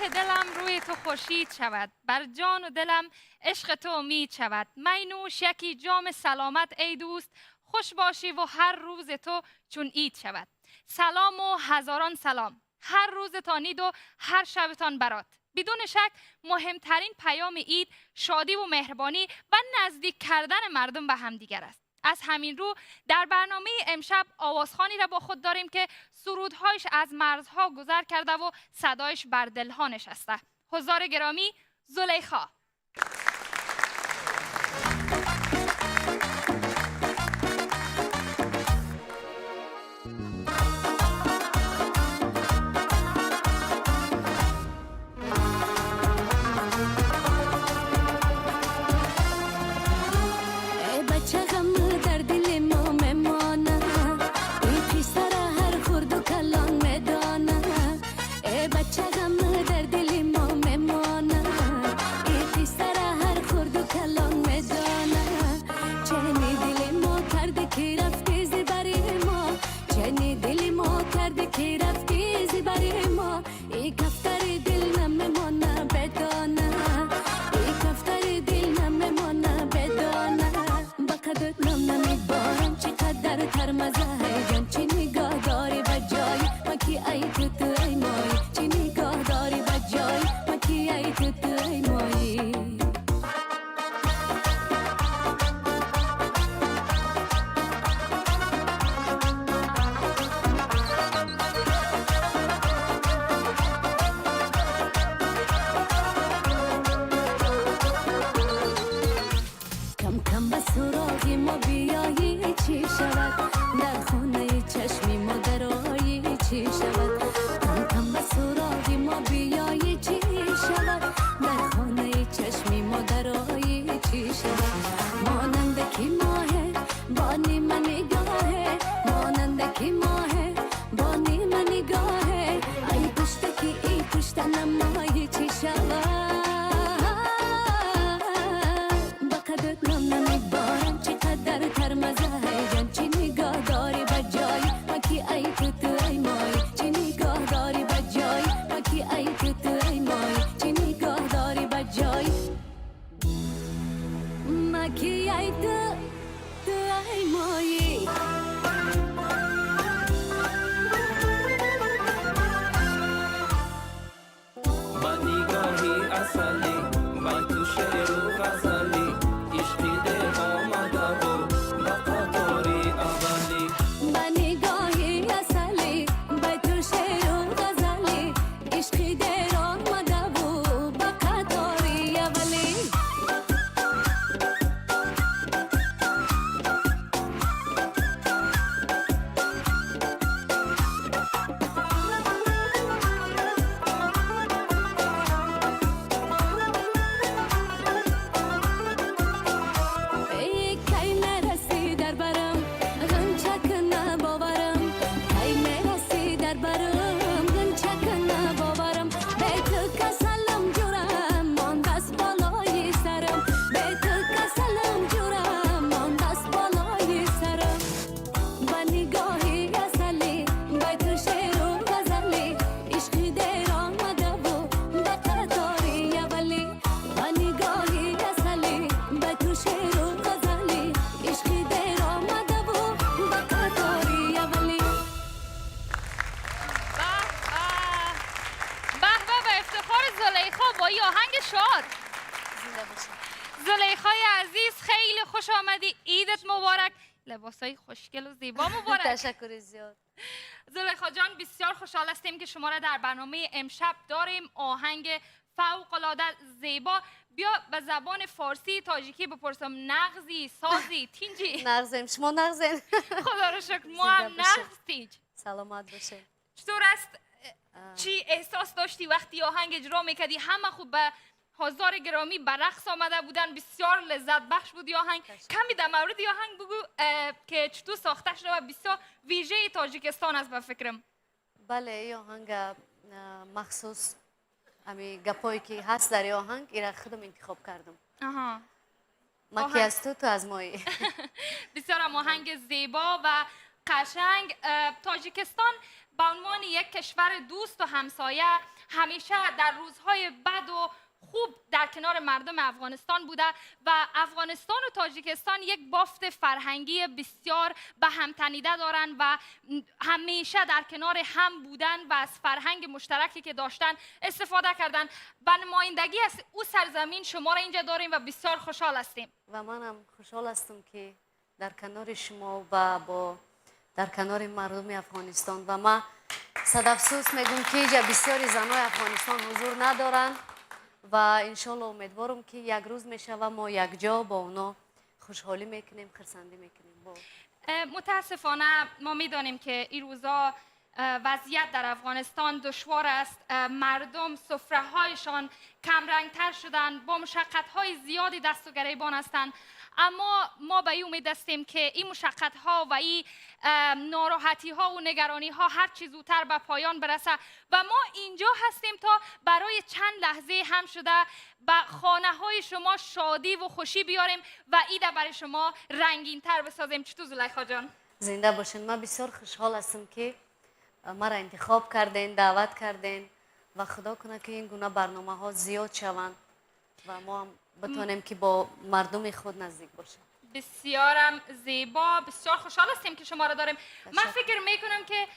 چرخ دلم روی تو خورشید شود، بر جان و دلم عشق تو امید شود. می نوش یکی جام سلامت ای دوست، خوش باشی و هر روز تو چون عید شود. سلام و هزاران سلام، هر روزتان عید و هر شبتان برات. بدون شک مهمترین پیام عید شادی و مهربانی و نزدیک کردن مردم به همدیگر است. از همین رو در برنامه امشب آوازخوانی را با خود داریم که سرودهایش از مرزها گذر کرده و صدایش بر دلها نشسته. حضار گرامی، زلیخا. زلیخای عزیز خیلی خوش آمدی. عیدت مبارک. لباسای خوشگل و زیبا مبارک. تشکر زیاد. زلیخا جان بسیار خوشحال هستیم که شما را در برنامه امشب داریم. آهنگ فوق‌العاده زیبا. بیا به زبان فارسی تاجیکی بپرسم، نغزی، سازی، تینجی؟ نغزیم. شما نغزین؟ خدا رو شکر ما هم نغز تینج. سلامت باشه. چطور است؟ چی احساس داشتی وقتی آهنگ اجرا میکردی؟ همه خوب به حضار گرامی به رقص آمده بودن، بسیار لذت بخش بود آهنگ. کمی در مورد آهنگ بگو که چطور ساخته شده و بسیار ویژه تاجیکستان است به فکرم. بله این آهنگ مخصوص امی گپایی که هست در آهنگ ایرا خودم انتخاب کردم. ما کی از تو از مایی. بسیار آهنگ زیبا و قشنگ. تاجیکستان به عنوان یک کشور دوست و همسایه همیشه در روزهای بد و خوب در کنار مردم افغانستان بوده و افغانستان و تاجیکستان یک بافت فرهنگی بسیار به هم تنیده دارند و همیشه در کنار هم بودن و از فرهنگ مشترکی که داشتن استفاده کردن. به نمایندگی از او سرزمین شما را اینجا داریم و بسیار خوشحال هستیم. و منم خوشحال هستم که در کنار شما و در کنار مردم افغانستان و ما صد افسوس میگم که اینجا بسیاری زنای افغانستان حضور ندارن و انشالله امیدوارم که یک روز میشه و ما یک جا با اونا خوشحالی میکنیم، خرسندی میکنیم. متاسفانه ما میدانیم که این روزا وضعیت در افغانستان دشوار است. مردم سفره هایشان کمرنگتر شدن، با مشقت های زیادی دست و گریبان هستند، اما ما به این امید هستیم که این مشقت ها و این ناراحتی ها و نگرانی ها هر چی زودتر به پایان برسه و ما اینجا هستیم تا برای چند لحظه هم شده به خانه های شما شادی و خوشی بیاریم و ایده برای شما رنگین تر بسازیم. چطور زلیخا جان؟ زنده باشین. من بسیار خوشحال هستم که مرا انتخاب کردین، دعوت کردین و خدا کنه که این گونه برنامه ها زیاد شوند و ما هم بتونیم که با مردم خود نزدیک باشیم. بسیارم زیبا، بسیار خوشحال هستیم که شما را داریم. من فکر میکنم که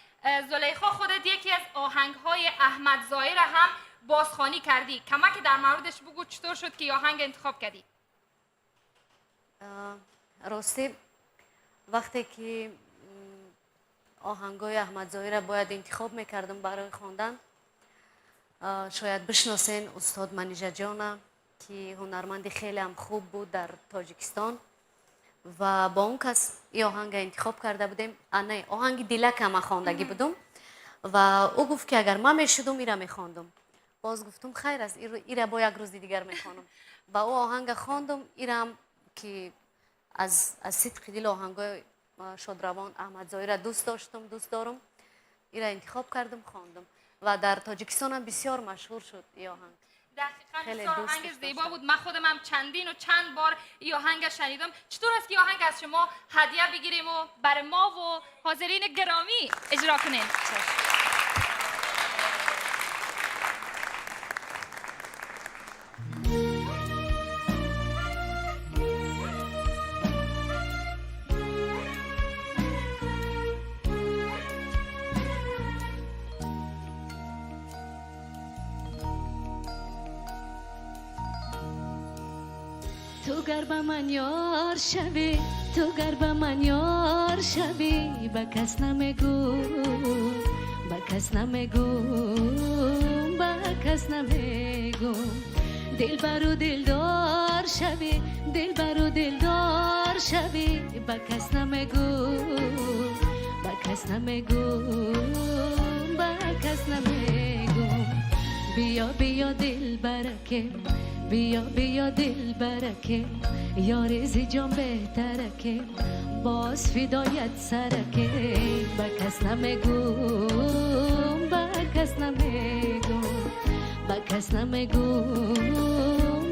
زلیخا خودت یکی از آهنگ های احمد ظاهر هم بازخوانی کردی. کمک در موردش بگو چطور شد که آهنگ انتخاب کردی؟ راستی وقتی که آهنگای احمد ظاهر باید انتخاب میکردم برای خواندن، شاید بشناسین استاد منیژه جان که هنرمند خیلی هم خوب بود در تاجیکستان و با اون کس این آهنگ انتخاب کرده بودیم. نه، آهنگ دیلک هم خواندگی بودم و او گفت که اگر من میشدم ایره میخواندم. باز گفتم خیر است، ایره با یک روز دیگر میخوانم و او آهنگ خواندم. ایرم که از صدق دل آهنگای شادروان احمد ظاهر دوست داشتم، دوست دارم. ایره انتخاب کردم، خواندم و در تاجیکستان هم بسیار مشهور شد این آهنگ. دقیقاً بسیار آهنگ زیبا بود. من خودم هم چندین و چند بار این آهنگ شنیدم. چطور است که آهنگ از شما هدیه بگیریم و برای ما و حاضرین گرامی اجرا کنیم؟ تو گر به من یار شوی، تو گر به من یار شوی، به کس نمیگو، به کس نمیگو، به کس نمیگو. دلبر و دلدار شوی، دلبر و دلدار شوی، به کس نمیگو، به کس نمیگو، به کس نمیگو. بیا بیا دلبرکه، بیا بیا دلبرکه، یاری زی جان بهترکه، باز فدایت سرکه. به کس نمیگو، به کس نمیگو، به کس نمیگو،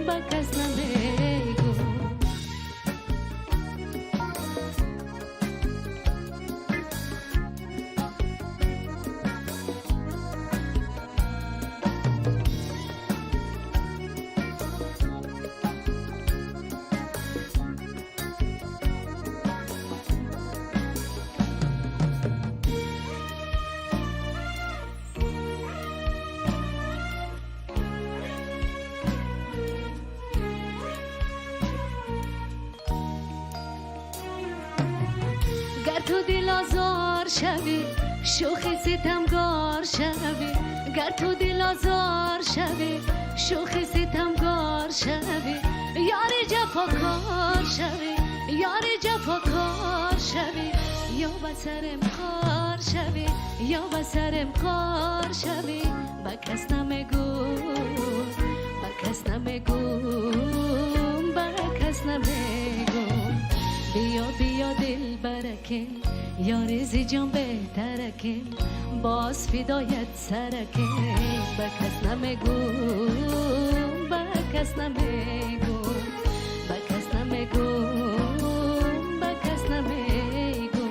به کس نمیگو. گر تو دل آزار شوی، شوخ ستمگار شوی، گر تو دل آزار شوی، شوخ ستمگار شوی، یار جفاکار شوی، یار جفاکار شوی، یا به سرم خار شوی، یا به سرم خار شوی. به کس نمیگو، به کس نمیگو، به کس نمیگو. بیا بیا دلبرکه، یاری زی جان بهترکه، باز فدایت سرکه. به کس نمیگو، به کس نمیگو، به کس نمیگو، به کس نمیگو.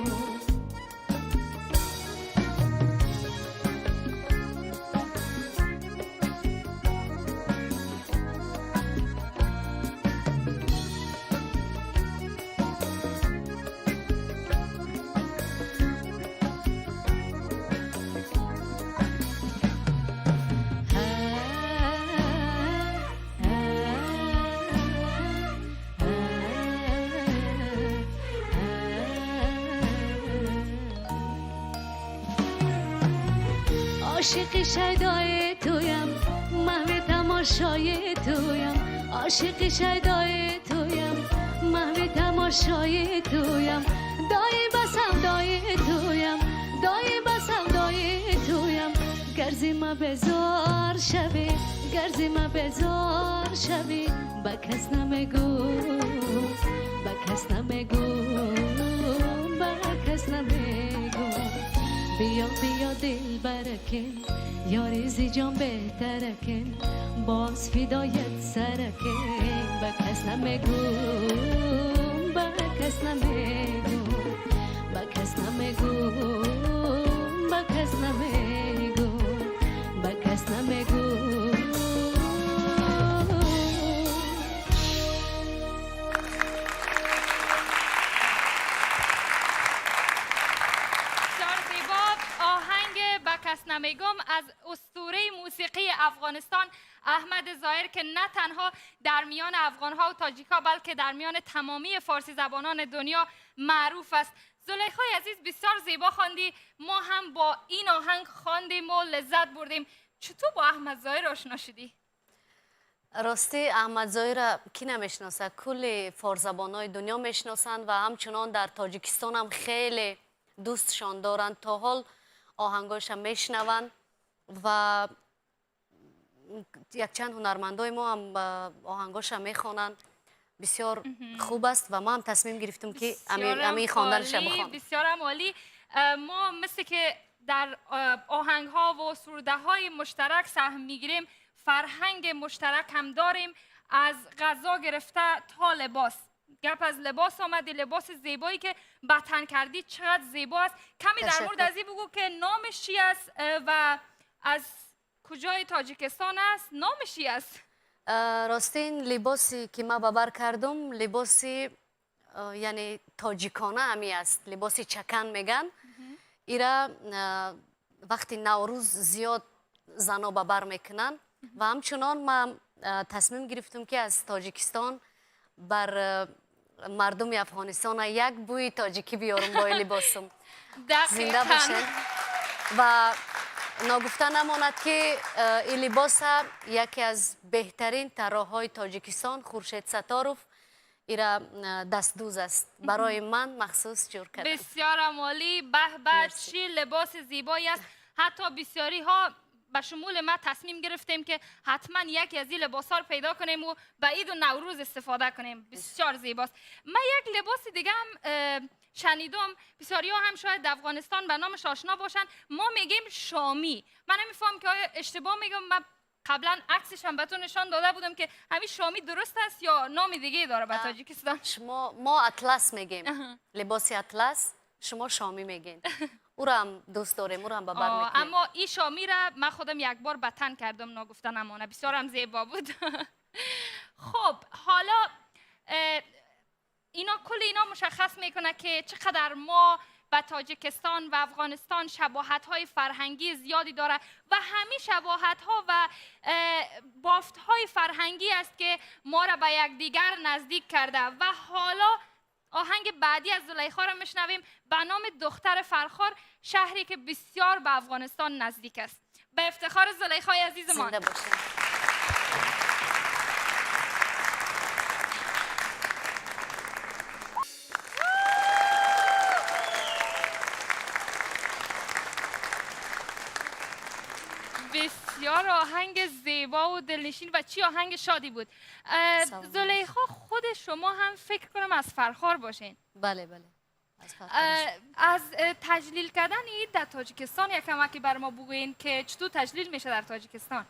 عاشق شیدای تویم محو تماشای تویم عاشق شیدای تویم محو تماشای تویم دای بسم دای تویم دای بسم دای تویم گرزی ما بزار شوی گرزی ما بزار شوی با کس نمیگو با کس نمیگو با کس نمیگو بیا بیا دل برکن یاری زی جان بهترکن باز فدایت سرکن با کس نمیگو با کس نمیگو با کس نمیگو با کس نمیگو با کس نمیگو کس نمیگم از اسطوره موسیقی افغانستان احمد ظاهر که نه تنها در میان افغانها و تاجیکها بلکه در میان تمامی فارسی زبانان دنیا معروف است. زلیخای عزیز بسیار زیبا خواندی، ما هم با این آهنگ خواندیم و لذت بردیم. چطور با احمد ظاهر آشنا شدی؟ راستی احمد ظاهر کی نمیشناسه؟ کل فارزبانای دنیا میشناسند و همچنان در تاجیکستان هم خیلی دوستشان دارند. تا حال آهنگاش هم میشنوند و یک چند هنرمندای ما هم آهنگاش هم میخوانند. بسیار خوب است و ما هم تصمیم گرفتیم که امی خواندنش هم بخوانیم. بسیار عالی. ما مثل که در آهنگ ها و سروده های مشترک سهم میگیریم، فرهنگ مشترک هم داریم، از غذا گرفته تا لباس. گپ از لباس آمدی، لباس زیبایی که به تن کردی چقدر زیبا است. کمی در مورد از این بگو که نامش چی است و از کجای تاجیکستان است؟ نامش چی است؟ راستی این لباسی که ما ببر کردم لباسی یعنی تاجیکانه همی است، لباسی چکن میگن. ایرا وقتی نوروز زیاد زنا ببر میکنن و همچنان ما تصمیم گرفتم که از تاجیکستان بر مردم افغانستان یک بوی تاجیکی بیارم با لباسم. زنده باشن و ناگفته نماند که این لباس یکی از بهترین طراحهای تاجیکستان خورشید ستاروف ایرا دستدوز است، برای من مخصوص جور کرده. بسیار عالی، به به چه لباس زیبایی است. حتی بسیاری ها به شمول ما تصمیم گرفتیم که حتما یکی از این لباس ها رو پیدا کنیم و به عید و نوروز استفاده کنیم. بسیار زیباست. من یک لباس دیگه هم شنیدم، بسیاری ها هم شاید در افغانستان به نامش آشنا باشن، ما میگیم شامی. من نمیفهم که آیا اشتباه میگم. من قبلا عکسش هم بهتون نشان داده بودم که همین شامی درست است یا نام دیگه داره به تاجیکستان؟ ما اطلس میگیم، لباس اطلس، شما شامی میگین. او را هم دوست داریم، او را هم ببر میکنیم. اما این شامی را من خودم یک بار به تن کردم، ناگفته نمانه، بسیار هم زیبا بود. خب حالا کل اینا مشخص میکنه که چقدر ما و تاجیکستان و افغانستان شباهت های فرهنگی زیادی داره و همین شباهت ها و بافت های فرهنگی است که ما را به یکدیگر نزدیک کرده. و حالا آهنگ بعدی از زلیخا را میشنویم به نام دختر فرخار، شهری که بسیار به افغانستان نزدیک است. به افتخار زلیخای عزیزمان. زنده باشین. بسیار آهنگ زیبا و دلنشین و چی آهنگ شادی بود. زلیخا خود شما هم فکر کنم از فرخار باشین. بله بله. از تجلیل کردن عید در تاجیکستان یک کمکی بر ما بگوین که چطور تجلیل میشه در تاجیکستان؟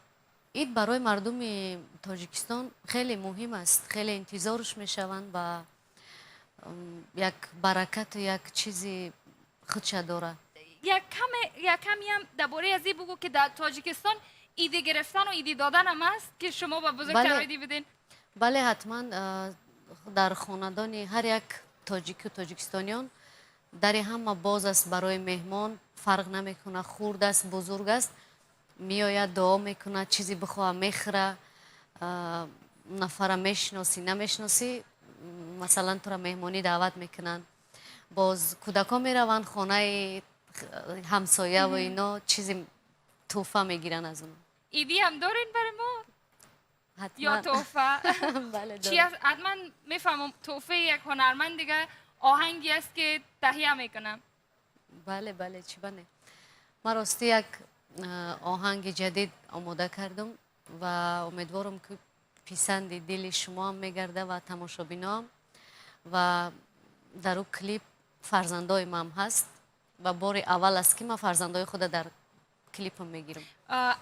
عید برای مردم تاجیکستان خیلی مهم است، خیلی انتظارش میشوند و یک برکت و یک چیزی خودش داره. یک کمی هم درباره از این بگو که در تاجیکستان ایده گرفتن و ایده دادن هم هست که شما با بزرگترهایی بدین؟ بله حتما. در خاندان هر یک تاجیک و تاجیکستانیان در همه باز است برای مهمان، فرق نمیکنه خورد است بزرگ است، میآید دعا میکنه، چیزی بخواه میخره، نفر میشناسی نمیشناسی مثلا تو را مهمانی دعوت میکنن. باز کودکان میروند خانه همسایه و اینا چیزی توفه میگیرن از اون. ایدی هم دارین برای ما حتما. یا توفه؟ بله چی دارم. است؟ حتما میفهمم توفه یک هنرمند دیگه آهنگی است که تهیه میکنم. بله بله چی بنه. من راستی یک آهنگ جدید آماده کردم و امیدوارم که پسند دل شما هم میگرده و تماشابینام و در اون کلیپ فرزندای من هست و بار اول است که من فرزندای خود در کلیپم میگیرم.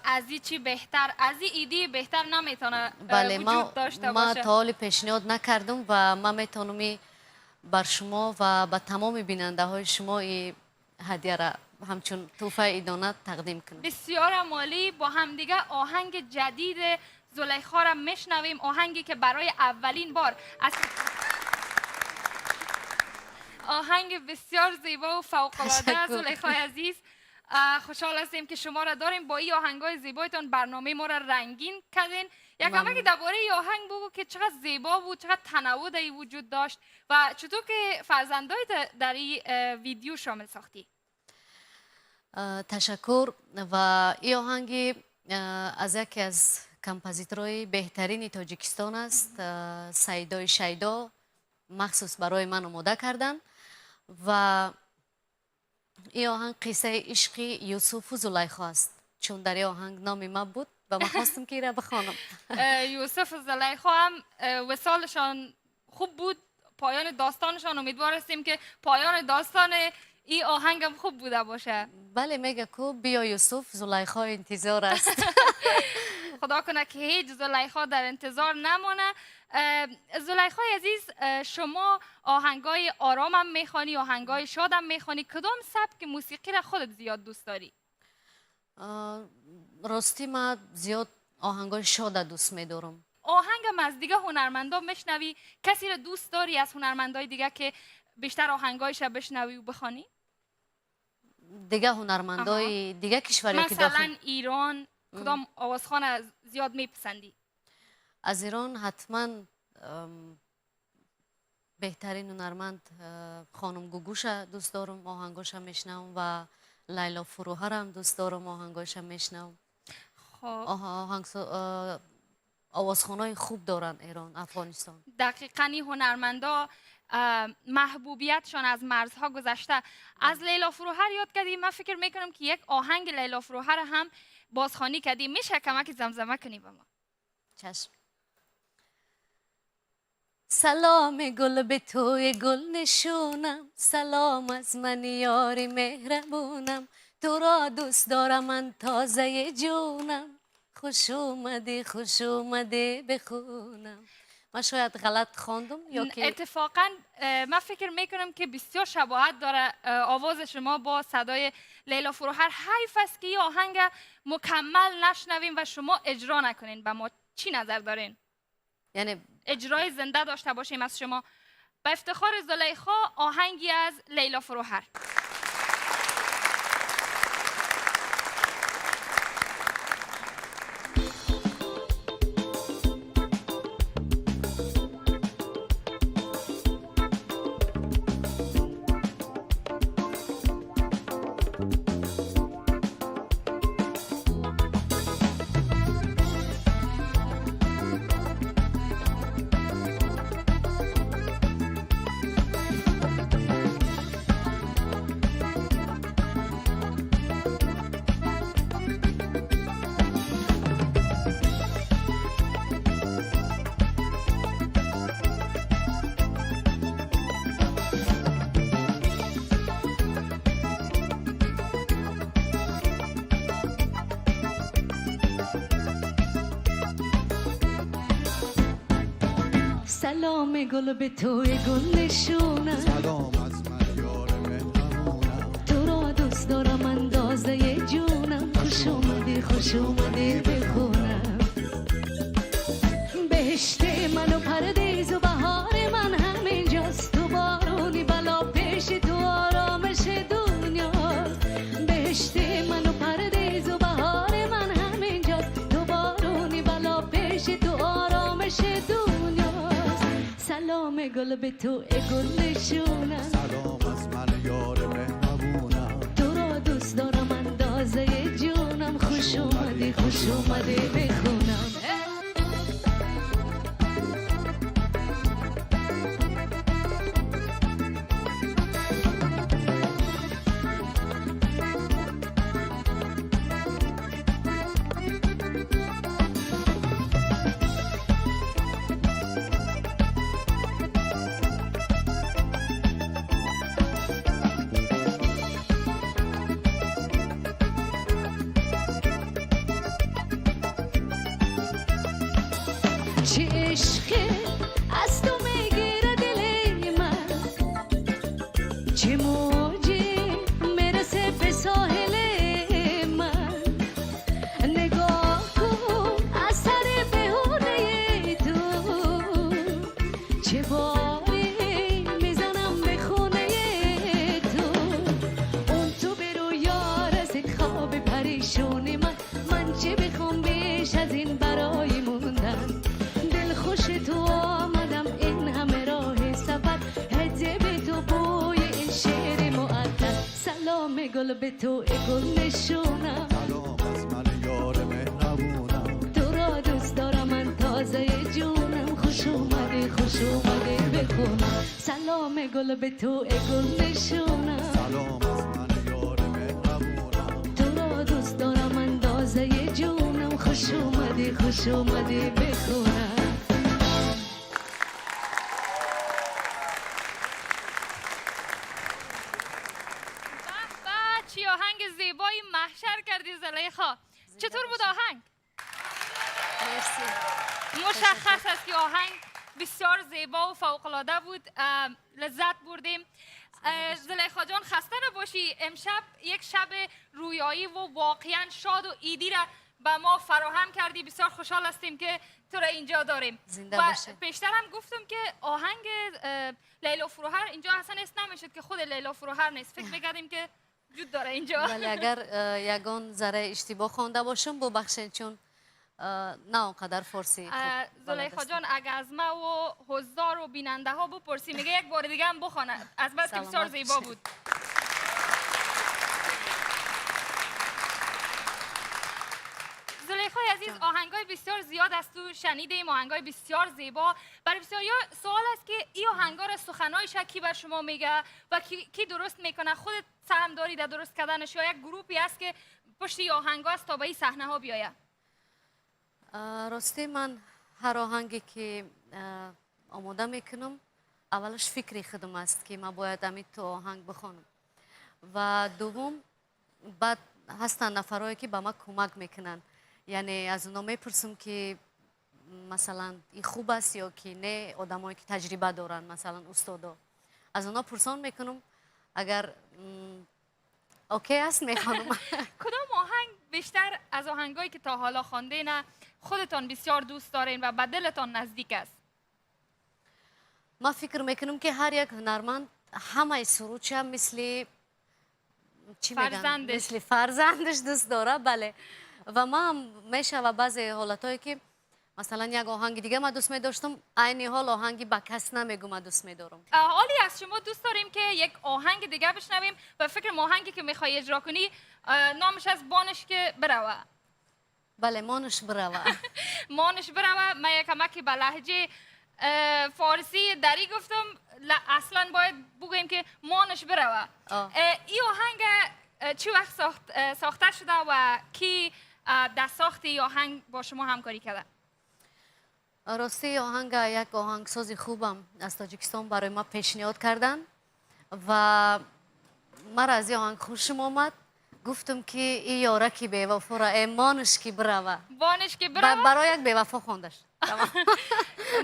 از این چی بهتر، از این ایدی بهتر نمیتونه بله وجود داشته ما باشه. تا حال پیشنهاد نکردم و من میتونم بر شما و به تمام بیننده های شما این هدیه را همچون توفه ایدانه تقدیم کنم. بسیار عالی. با همدیگه آهنگ جدید زلیخا را میشنویم، آهنگی که برای اولین بار از آهنگ بسیار زیبا و فوق‌العاده است. زلیخای عزیز خوشحال هستیم که شما را داریم. با این آهنگای زیبایتون برنامه ما را رنگین کردین. یک کمکی درباره این آهنگ بگو که چقدر زیبا بود، چقدر تنوع در این وجود داشت و چطور که فرزندای در این ویدیو شامل ساختی. تشکر. و این آهنگ از یکی از کمپوزیتورهای بهترین تاجیکستان است، سیدای شیدا، مخصوص برای من آماده کردن و این آهنگ قصه عشق یوسف و زلیخا است، چون در این آهنگ نام من بود و من خواستم که این را بخوانم. یوسف و زلیخا هم وصالشان خوب بود، پایان داستانشان امیدوار هستیم که پایان داستان این آهنگ هم خوب بوده باشه. بله میگه که بیا یوسف، زلیخا انتظار است. خدا کنه که هیچ زلیخا در انتظار نمانه. زلیخای عزیز، شما آهنگای آرام هم میخوانی، آهنگای شاد هم میخوانی، کدام سبک موسیقی را خودت زیاد دوست داری؟ راستی من زیاد آهنگای شاد دوست میدارم. آهنگم از دیگه هنرمندا میشنوی؟ کسی را دوست داری از هنرمندای دیگه که بیشتر آهنگایش را بشنوی و بخوانی؟ دیگه هنرمندای دیگه کشوریا که مثلا داخل ایران کدام آوازخوان زیاد میپسندی؟ از ایران حتما بهترین هنرمند خانم گوگوش دوست دارم، آهنگاش هم میشنوم و لیلا فروهر هم دوست دارم، آهنگاش هم میشنوم. آوازخوانای خوب دارن ایران، افغانستان. دقیقاً این هنرمندا محبوبیتشان از مرزها گذشته. از لیلا فروهر یاد کردی، من فکر میکنم که یک آهنگ لیلا فروهر هم بازخوانی کردی، میشه کمک زمزمه کنی به ما؟ چشم. سلام گل به توی گل نشونم، سلام از من یاری مهربونم، تو را دوست دارم من تازه جونم، خوش اومده بخونم. من شاید غلط خواندم یا که اتفاقا من فکر میکنم که بسیار شباهت داره آواز شما با صدای لیلا فروهر. حیف است که این آهنگ مکمل نشنویم و شما اجرا نکنین. به ما چی نظر دارین؟ یعنی اجرای زنده داشته باشیم از شما. به افتخار زلیخا آهنگی از لیلا فروهر. سلام گل به توی گل نشونم، سلام از من یار مهربونم، تو را دوست دارم اندازه جونم، خوش اومده بخونم. بهشت من و پردیس و بهار من همینجاست، تو بارونی بلا پیش تو آرامش دنیاست. بهشت من و پردیس و بهار من همینجاست، تو بارونی بلا پیش تو آرامش دنیاست. سلام گل به تو گل نشونم، سلام از من یار مهربونم، تو را دوست دارم اندازه جونم خوش اومدی خوش اومدی بخونم چه عشقی از تو میگیره دل من چه موجی میرسه به ساحل من نگاه کن از سر بهونه تو چه باری میزنم به خونه تو اون تو برو یار از خواب پریشون من چه بخوام بیش از این برای موندن خوش تو آمدم این همه راه سفر هدیه به تو بوی این شعر معطر سلام گل به تو ای گل نشونم سلام از من یار مهربونم تو را دوست دارم من تازه جونم خوش اومدی بخونم سلام گل به تو ای گل نشونم سلام از من یار مهربونم تو را دوست دارم من تازه جونم خوش اومدی بخونم چی آهنگ زیبایی محشر کردی زلیخا. چطور بود آهنگ؟ مرسی. مشخص است که آهنگ بسیار زیبا و فوق‌العاده بود. لذت بردیم. زلیخا جان خسته نباشی. امشب یک شب رویایی و واقعا شاد و ایدی را به ما فراهم کردی. بسیار خوشحال هستیم که تو را اینجا داریم. زنده و باشه. پیشتر هم گفتم که آهنگ لیلا فروهر اینجا اصلا اسم نمیشد که خود لیلا فروهر نیست. فکر میکردیم که وجود داره اینجا. ولی اگر یگان ذره اشتباه خوانده باشم ببخشید چون نه اونقدر فارسی خوب بلد زلیخا هستم. جان اگه از ما و حضار و بیننده ها بپرسی میگه یک بار دیگه هم بخونه از بس که بسیار سلامت زیبا باشی. بود. زلیخا عزیز آهنگای بسیار زیاد از تو شنیدیم آهنگای بسیار زیبا. برای بسیاریا سوال است که این آهنگا را سخنایش کی بر شما میگه و کی درست میکنه؟ خودت سهم داری در درست کردنش یا یک گروپی است که پشت این آهنگا است تا به این صحنه ها بیاید؟ راستی من هر آهنگی که آماده میکنم اولش فکری خودم است که من باید امی تو آهنگ بخونم و دوم بعد هستن نفرهایی که به من کمک میکنن یعنی از اونا میپرسم که مثلا این خوب است یا که نه آدمایی که تجربه دارن مثلا استادا از اونا پرسان میکنم اگر اوکی است میخوانم. کدام آهنگ بیشتر از آهنگایی که تا حالا خواندین خودتان بسیار دوست دارین و به دلتان نزدیک است؟ ما فکر میکنم که هر یک هنرمند همه سروچ هم مثل چی میگن؟ فرزندش. مثل فرزندش دوست داره بله و ما هم میشه و بعضی حالتایی که مثلا یک آهنگ دیگه ما دوست میداشتم عین حال آهنگی با کس نمیگم ما دوست میدارم. حالی از شما دوست داریم که یک آهنگ دیگه بشنویم و فکر آهنگی که میخوای اجرا کنی نامش از بانش که بروه. بله مانش بروه. مانش بروه. من یک کمکی به لهجه فارسی دری گفتم اصلا باید بگوییم که مانش بروه. این آهنگ چی وقت ساخته شده و کی در ساخت این آهنگ با شما همکاری کرده؟ راستی آهنگ یک آهنگساز خوبم از تاجیکستان برای ما پیشنهاد کردن و مرا از این آهنگ خوشم آمد گفتم که این یاره که بی‌وفا را ایمانش که بروه. بانش که بروه؟ برای یک بی‌وفا خوندش.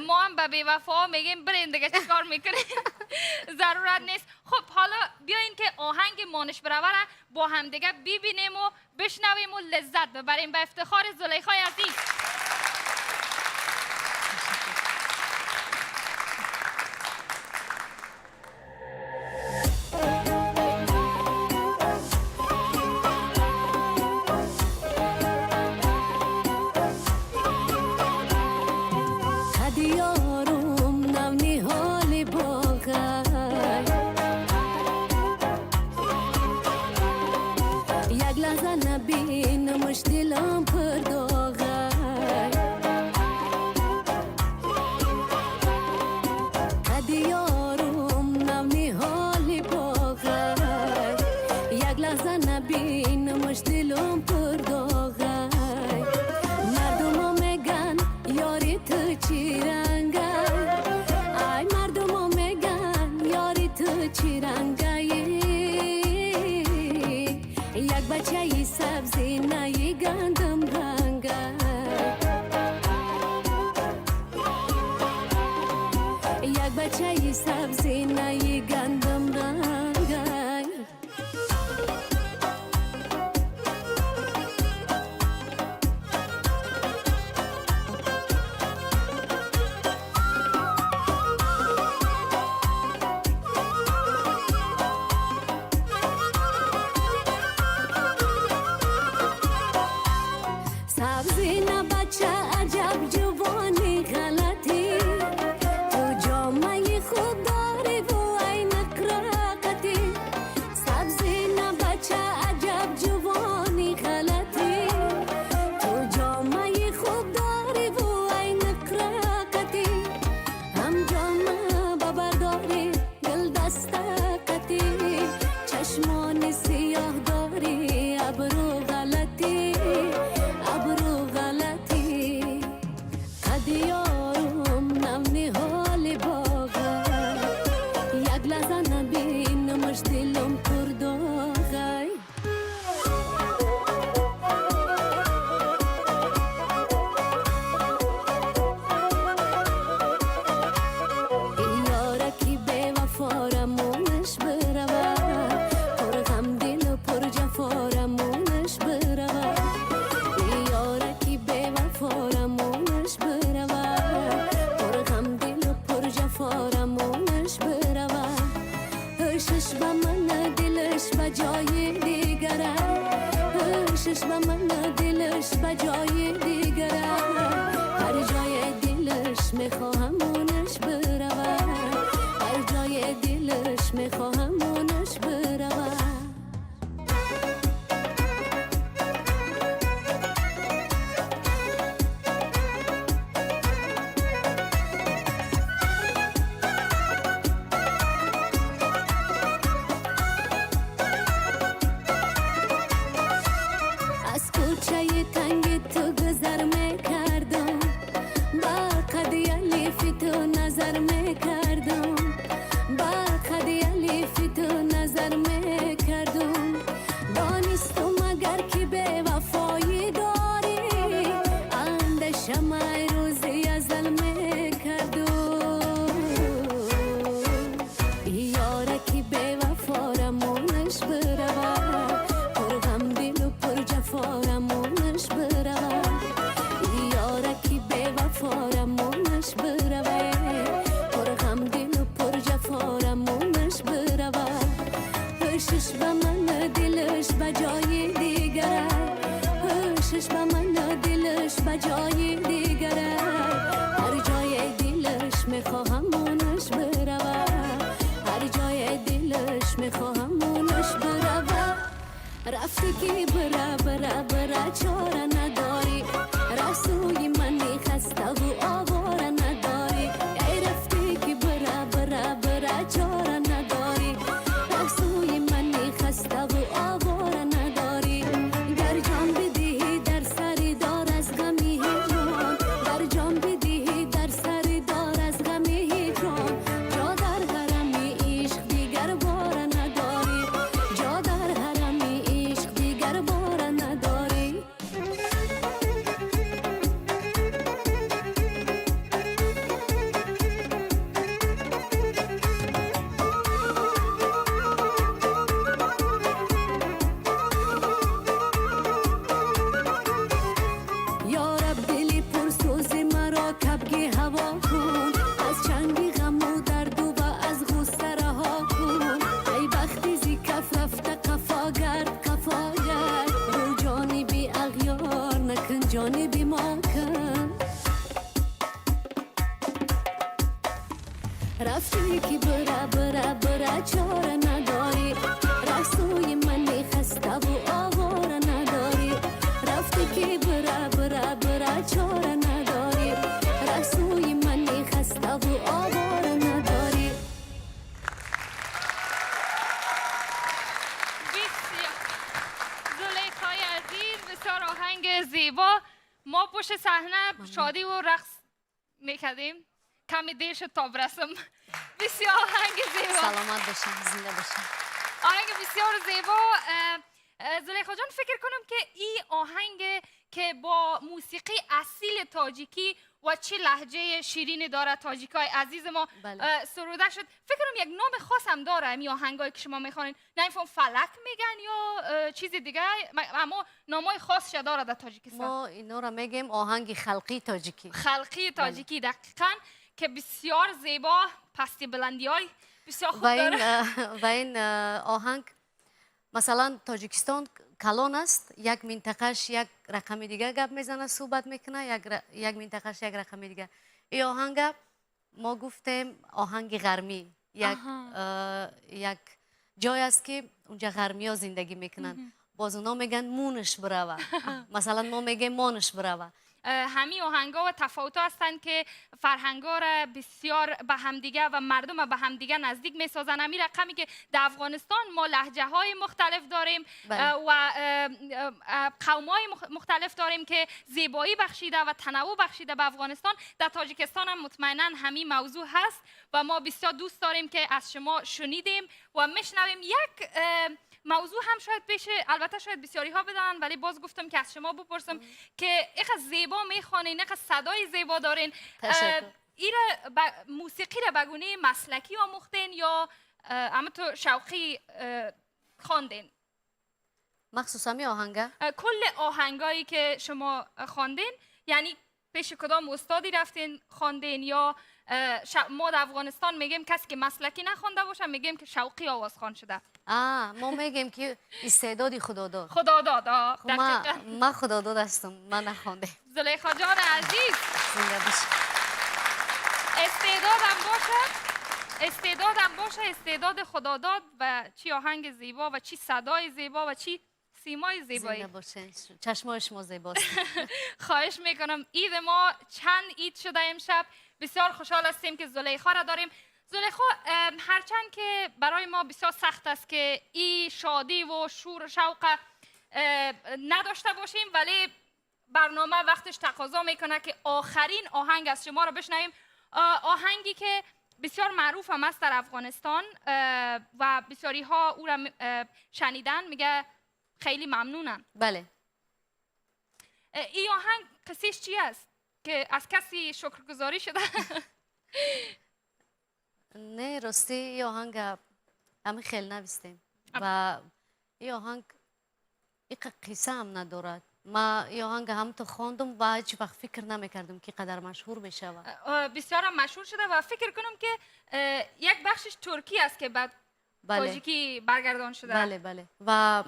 ما هم به بی‌وفا میگیم برین دیگه چیکار میکنیم. ضرورت نیست. خب حالا بیاین که آهنگ مانش بروه را با هم دیگه ببینیم و بشنویم و لذت ببریم به افتخار زلیخای عزیز. یک لحظه نبی نه سبزی نه گندم رنگی سبزی نه بچه عجب جوانی غلطی تو جامعه خوب داری و عینک رقتی سبزی نه بچه عجب جوانی غلطی تو جامعه خوب داری و عینک رقتی هم جامعه ببرداری دل دستقتی چشمان سیاه داری ابرو غلطی ابرو غلطی قدیارم نمنی حال باغه یک لحظه نبینمش دلم پرداغه یارکی به وفارمونش بروه پر غم دل و پر جفارمونش بروه یارکی به وفارمونش بروه پر غم دل و پر جفارمونش بروه هرشش به من دلش به جای دیگره هرشش به من دلش به جای دیگره هر جای دلش میخواهم اونش بروه هر جای دلش میخواهم اونش بروه از کوچه تنگ تو گذر میکردم با قدی الیفی تو نظر میکردم با قدی الیفی تو نظر میکردم دانستم اگر که به وفایی داری اندشم ای روزی ازل میکردم یارکی به وفارمونش بروه پر غم دل و پر جفارمونش بروه یارکی به وفارمونش بروه پر غم دل و پر جفارمونش بروه هرشش به من دلش به جای دیگره هرشش به من دلش به جای دیگره هر جای دلش میخواهم اونش بروه هر جای دلش میخواهم اونش بروه رفتی که برا چاره نداری رسوی منی خسته و آواره نداری ای رفتی که برا چاره نداری رسوی منی خسته و آواره نداری گر جان بدهی در سری دار از غمی هجران گر جان بدهی در سری دار از غمی هجران جا در حرمی عشق دیگر باره نداری جا در حرمی عشق دیگر باره نداری یارب دلی پرسوز مرا کبگی هوا کن از چنگی غم و درد و از غصه رها کن ای بختی زی کف رفته قفا گرد رو جانبی اغیار نکن جانبی ما کن رفتی که برا چاره نداری رسوی منی خسته و آواره نداری رفتی که برا چاره نداری رسوی منی خسته و آواره نداری بسیار زلیخای عزیز بسیار آهنگ زیبا ما پشت صحنه شادی و رقص میکردیم کمی دیر شد تا برسم بسیار آهنگ زیبا سلامت باشین زنده باشین آهنگ بسیار زیبا زلیخا جان فکر کنم که این آهنگ که با موسیقی اصیل تاجیکی و چه لهجه شیرین داره تاجیکای عزیز ما بله. سروده شد. فکرم یک نام خاص هم داره این آهنگایی که شما میخوانید، نمیفهم فلک میگن یا چیز دیگه، اما نامای خاص داره در تاجیکستان. ما اینا را میگیم آهنگ خلقی تاجیکی. خلقی تاجیکی دقیقاً، که بسیار زیبا، پستی بلندی های بسیار خوب داره. و این آهنگ مثلا تاجیکستان کلان است، یک منطقهش یک رقم دیگه گپ میزنه، صحبت میکنه، یک منطقهش یک رقم دیگه. این آهنگ ما گفتیم آهنگ غرمی، یک جای است که اونجا غرمی ها زندگی میکنن، باز اونا میگن مونش بروه، مثلا ما میگیم مانش بروه. همین آهنگا و تفاوت هستند که فرهنگا را بسیار به همدیگه و مردم به همدیگه نزدیک میسازن. همین رقمی که در افغانستان ما لهجه های مختلف داریم و قوم های مختلف داریم که زیبایی بخشیده و تنوع بخشیده به افغانستان، در تاجیکستان هم مطمئنا همین موضوع هست و ما بسیار دوست داریم که از شما شنیدیم و میشنویم. یک موضوع هم شاید بشه، البته شاید بسیاری ها بدانن، ولی باز گفتم که از شما بپرسم که اینقدر زیبا میخوانین، اینقدر صدای زیبا دارین، موسیقی را به گونه مسلکی آموختین یا اما تو شوقی خواندین؟ مخصوصا می آهنگه؟ کل آهنگایی که شما خواندین، یعنی پیش کدام استادی رفتین خواندین یا ما در افغانستان میگیم کسی که مسلکی نخوانده باشه میگیم که شوقی آوازخوان شده. ما میگیم که استعدادی خدا داد. خدا داد. من خدا داد هستم، من نخوانده. زلیخا جان عزیز، زنده باشی. استعدادم باشه، استعداد خدا داد و چی آهنگ زیبا و چی صدای زیبا و چی سیمای زیبایی. زنده باشه، چشمای شما زیباست. خواهش میکنم. عید ما چند عید شده امشب، بسیار خوشحال هستیم که زلیخا را داریم. زلیخا، هرچند که برای ما بسیار سخت است که این شادی و شور و شوق نداشته باشیم، ولی برنامه وقتش تقاضا میکنه که آخرین آهنگ از شما را بشنویم، آهنگی که بسیار معروف هم است در افغانستان و بسیاری ها او را شنیدن، میگه خیلی ممنونم. بله. این آهنگ قصیش چی است؟ که از کسی شکرگزاری شده؟ نه راستی این آهنگ همه خیلی نویستیم و این آهنگ یک قصه هم ندارد. ما این آهنگ هم تو خواندم و هیچ وقت فکر نمیکردم که قدر مشهور بشه. بسیار هم مشهور شده و فکر کنم که یک بخشش ترکی است که بعد تاجیکی برگردان شده. بله بله. و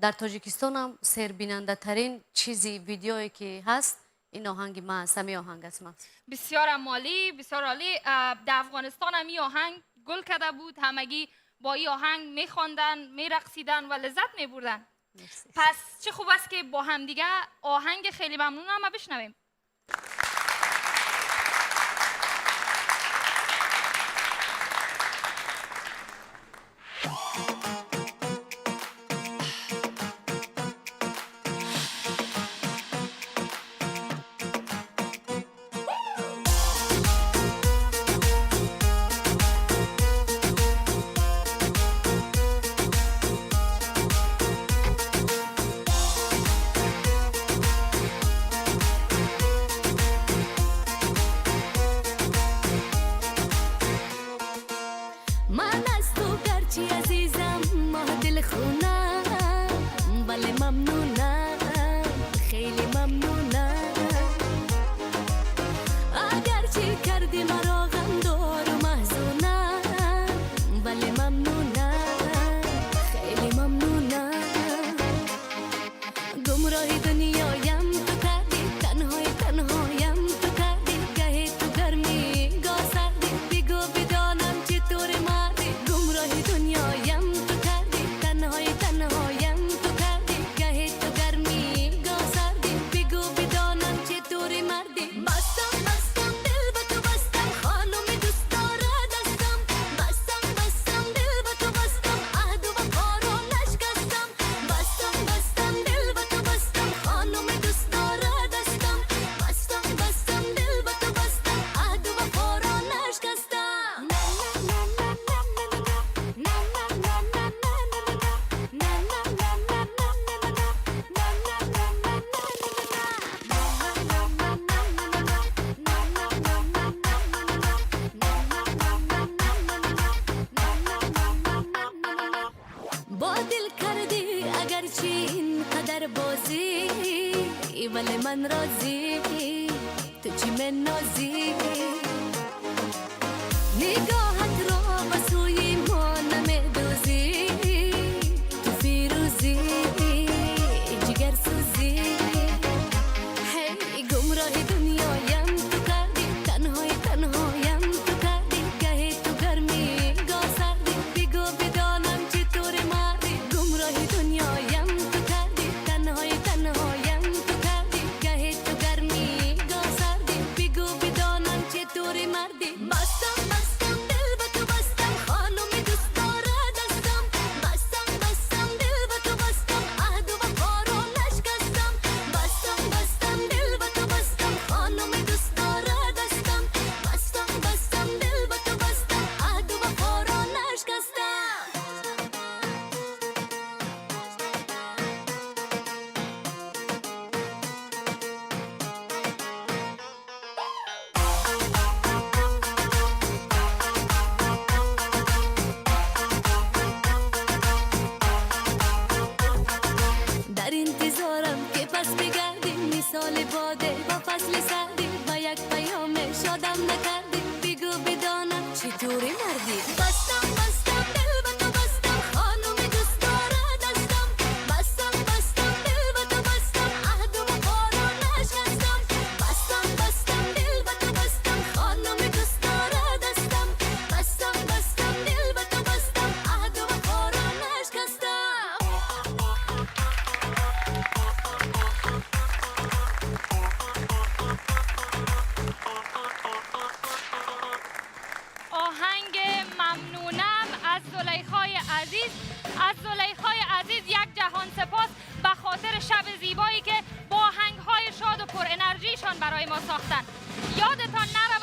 در تاجیکستان هم سربیننده ترین چیزی ویدیویی که هست این آهنگ ما هست، همین آهنگ است ما. بسیار عالی، بسیار عالی. در افغانستان هم این آهنگ گل کرده بود، همگی با این آهنگ میخواندن، میرقصیدن و لذت میبردن. پس چه خوب است که با هم دیگه آهنگ خیلی ممنونم ما بشنویم. من راضی تو چی من نازی نگاهت را به سوی ما نمیدوزی تو فیروزی جگر سوزی هی گمراه دنیایم تو کردی تنهایم تو کردی گهی تو گرمی گاه سردی بگو بدانم چطور مردی گمراه دنیایم تو کردی تنهایم تو کردی گهی تو گرمی گاه سردی بگو بدانم چطور مردی بستم دل به تو بستم خانم دوست داره دستم بستم دل به تو بستم عهد و وفا رو نشکستم بستم دل به تو بستم خانم دوست داره دستم بستم دل به تو بستم عهد و وفا رو نشکستم در انتظارم که پس بگردی مثال باده با فصل سردی با یک پیام شادم نکردی بگو بدانم چطوری مردی بستم دل به تو بستم خانم دوست داره دستم بستم دل به تو بستم عهد و وفا رو نشکستم بستم دل به تو بستم خانم دوست داره دستم بستم دل به تو بستم عهد و وفا رو نشکستم آهنگ ممنونم از زلیخای عزیز یک جهان سپاس به خاطر شب زیبایی که با آهنگهای شاد و پر انرژیشان برای ما ساختن. یادتان نرود